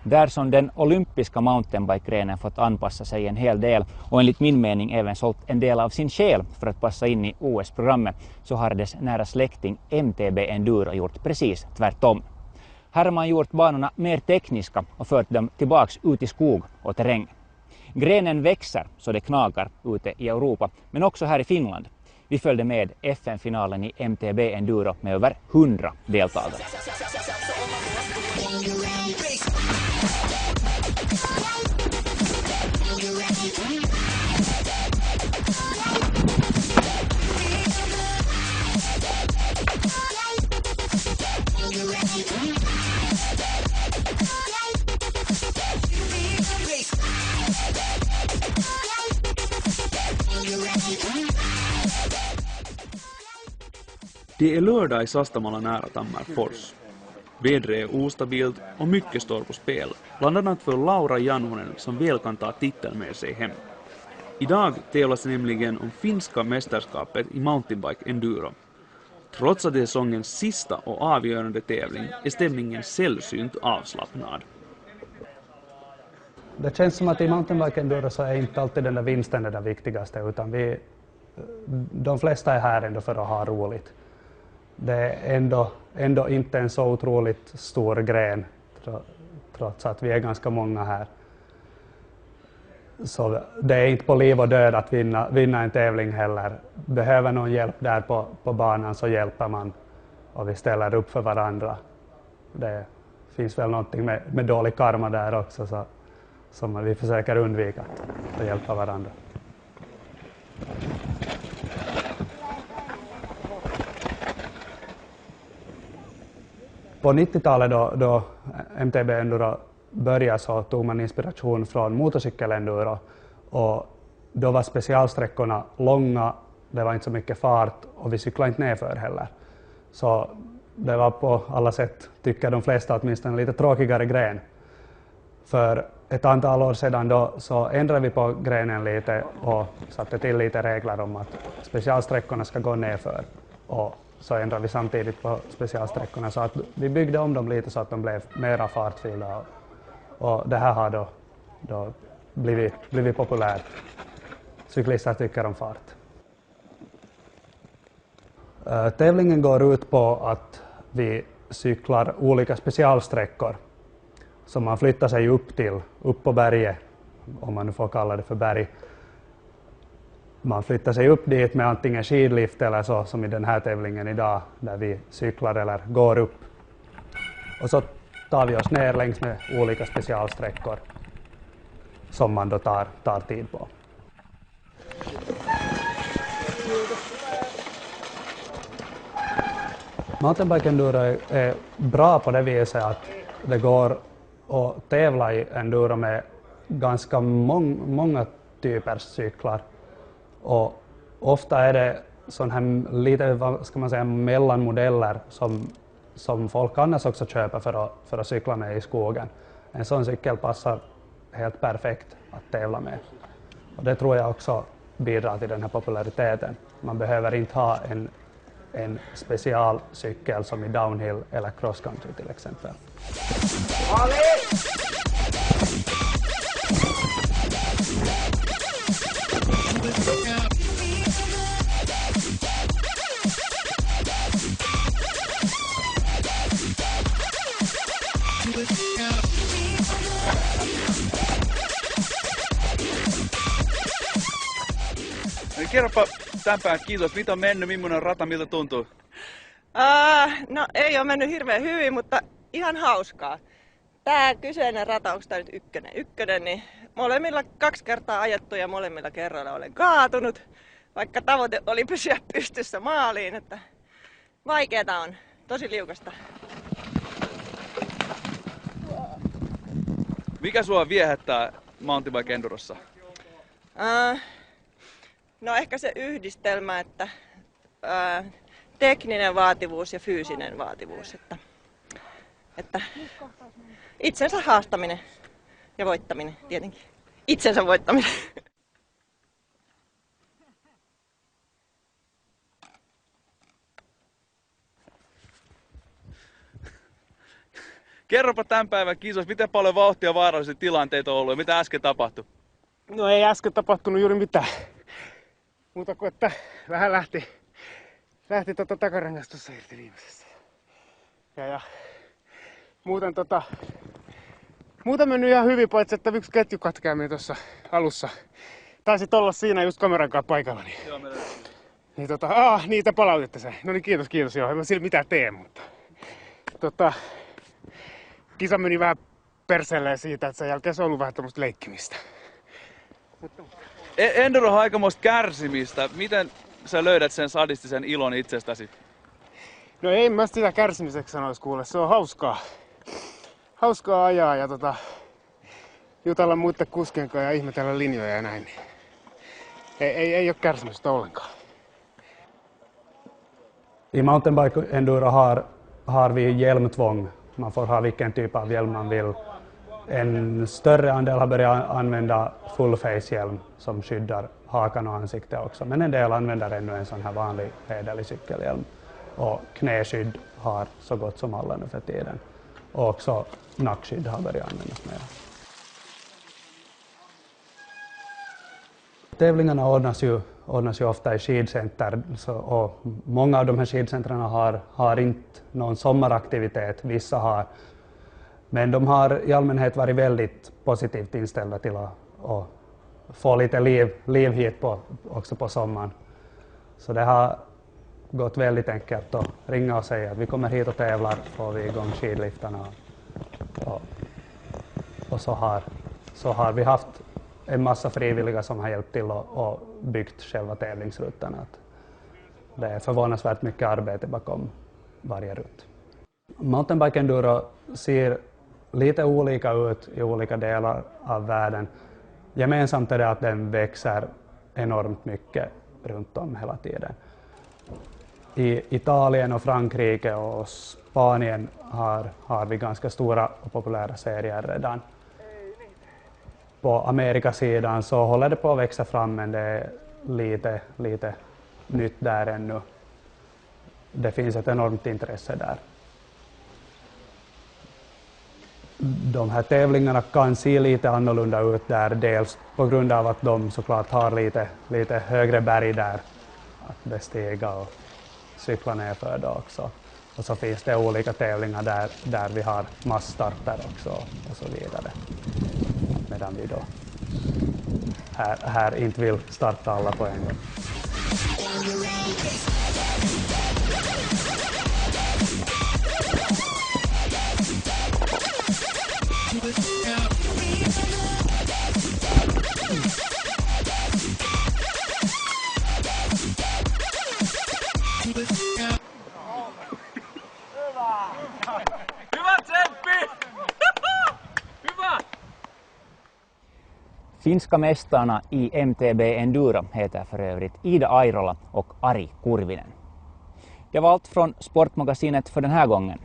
Där som den olympiska mountainbike-grenen fått anpassa sig en hel del och enligt min mening även sålt en del av sin själ för att passa in i OS-programmet, så har dess nära släkting MTB Enduro gjort precis tvärtom. Här har man gjort banorna mer tekniska och fört dem tillbaks ut i skog och terräng. Grenen växer så det knagar ute i Europa, men också här i Finland. Vi följde med FN-finalen i MTB Enduro med över 100 deltagare. Det är lördag i Sastamala nära Tammerfors. Vädret är ostabilt och mycket står på spel, bland annat för Laura Janhonen som väl kan ta titeln med sig hem. Idag tävlas nämligen om finska mästerskapet i mountainbike enduro. Trots att det är säsongens sista och avgörande tävling är stämningen sällsynt avslappnad. Det känns som att i mountainbike enduro så är inte alltid den där vinsten det viktigaste, utan de flesta är här ändå för att ha roligt. Det är ändå inte en så otroligt stor gren, trots att vi är ganska många här. Så det är inte på liv och död att vinna en tävling heller. Behöver någon hjälp där på banan så hjälper man och vi ställer upp för varandra. Det finns väl någonting med dålig karma där också som vi försöker undvika att hjälpa varandra. På 90-talet då MTB Enduro började så tog man inspiration från motorcykelenduro och då var specialsträckorna långa, det var inte så mycket fart och vi cyklade inte nerför heller. Så det var på alla sätt, tycker de flesta, åtminstone en lite tråkigare gren. För ett antal år sedan då så ändrade vi på grenen lite och satte till lite regler om att specialsträckorna ska gå nerför. Och så ändrade vi samtidigt på specialsträckorna så att vi byggde om dem lite så att de blev mera fartfyllda. Och det här har då blivit populärt. Cyklister tycker om fart. Tävlingen går ut på att vi cyklar olika specialsträckor som man flyttar sig upp på berget, om man nu får kalla det för berg. Man flyttar sig upp dit med antingen skidlift eller så som i den här tävlingen idag där vi cyklar eller går upp. Och så tar vi oss ner längs med olika specialsträckor som man då tar tid på. Mountainbike enduro är bra på det viset att det går att tävla i enduro med ganska många typer cyklar. Och ofta är det sån här lite, vad ska man säga, mellanmodeller som folk annars också köper för att cykla med i skogen. En sån cykel passar helt perfekt att tävla med. Och det tror jag också bidrar till den här populariteten. Man behöver inte ha en specialcykel som i downhill eller cross country till exempel. Kerropa tämän päivän kiitos. Mitä on mennyt? Millainen rata? Miltä tuntuu? No ei ole mennyt hirveän hyvin, mutta ihan hauskaa. Tää kyseinen rata, onko tää nyt ykkönen, niin molemmilla 2 kertaa ajettu ja molemmilla kerroilla olen kaatunut. Vaikka tavoite oli pysyä pystyssä maaliin, että vaikeeta on. Tosi liukasta. Mikä sua viehättää mountainbike endurossa? No ehkä se yhdistelmä, että tekninen vaativuus ja fyysinen vaativuus. Että itsensä haastaminen ja voittaminen tietenkin. Itsensä voittaminen. Kerropa tämän päivän kisoissa, miten paljon vauhtia ja vaarallisia tilanteita on ollut ja mitä äsken tapahtui? No ei äsken tapahtunut juuri mitään. Muuta kuin että vähän lähti takarengas tuossa irti viimeisessä. Ja muuten mennyt ihan hyvin, paitsi että yksi ketju katkeaminen tuossa alussa. Taisit olla siinä just kameran kanssa paikalla. Joo, Niitä palautitte se. No niin, kiitos joo. En mä sillä mitään tee, mutta kisa meni vähän perseelleen siitä, että sen jälkeen se on ollut vähän tämmöistä leikkimistä. Enduro on aikamoista kärsimistä. Miten sä löydät sen sadistisen ilon itsestäsi? No ei mä sitä kärsimiseksi sanois kuule, se on hauskaa. Hauskaa ajaa ja jutella muiden kuskien kanssa ja ihmetellä linjoja ja näin. Ei ole kärsimistä ollenkaan. I mountainbike enduro har vi hjälmtvång. Man får ha vilken typ av hjälm man vill. En större andel har börjat använda full face hjälm som skyddar hakan och ansiktet också. Men en del använder ännu en sån här vanlig hederlig cykelhjälm. Och knäskydd har så gott som alla nu för tiden. Och också nackskydd har börjat användas mer. Tävlingarna ordnas ju ofta i skidcenter och många av de här skidcentren har inte någon sommaraktivitet, vissa har. Men de har i allmänhet varit väldigt positivt inställda till att få lite liv hit också på sommaren. Så det har gått väldigt enkelt att ringa och säga att vi kommer hit och tävlar, får vi igång skidliftarna. Och så har vi haft en massa frivilliga som har hjälpt till och byggt själva tävlingsrutterna. Det är förvånansvärt mycket arbete bakom varje rutt. Mountainbike enduro ser lite olika ut i olika delar av världen. Gemensamt är det att den växer enormt mycket runt om hela tiden. I Italien och Frankrike och Spanien har vi ganska stora och populära serier redan. På Amerikasidan så håller det på att växa fram, men det är lite nytt där ännu. Det finns ett enormt intresse där. De här tävlingarna kan se lite annorlunda ut där, dels på grund av att de såklart har lite högre berg där att bestiga och cykla ner för det också. Och så finns det olika tävlingar där vi har massstarter också och så vidare. Medan vi då här inte vill starta alla på en gång. Hyvä tsemppi! Hyvä! Finska mästarna i MTB Enduro heter för övrigt Ida Airola och Ari Kurvinen. Det var allt från Sportmagasinet för den här gången.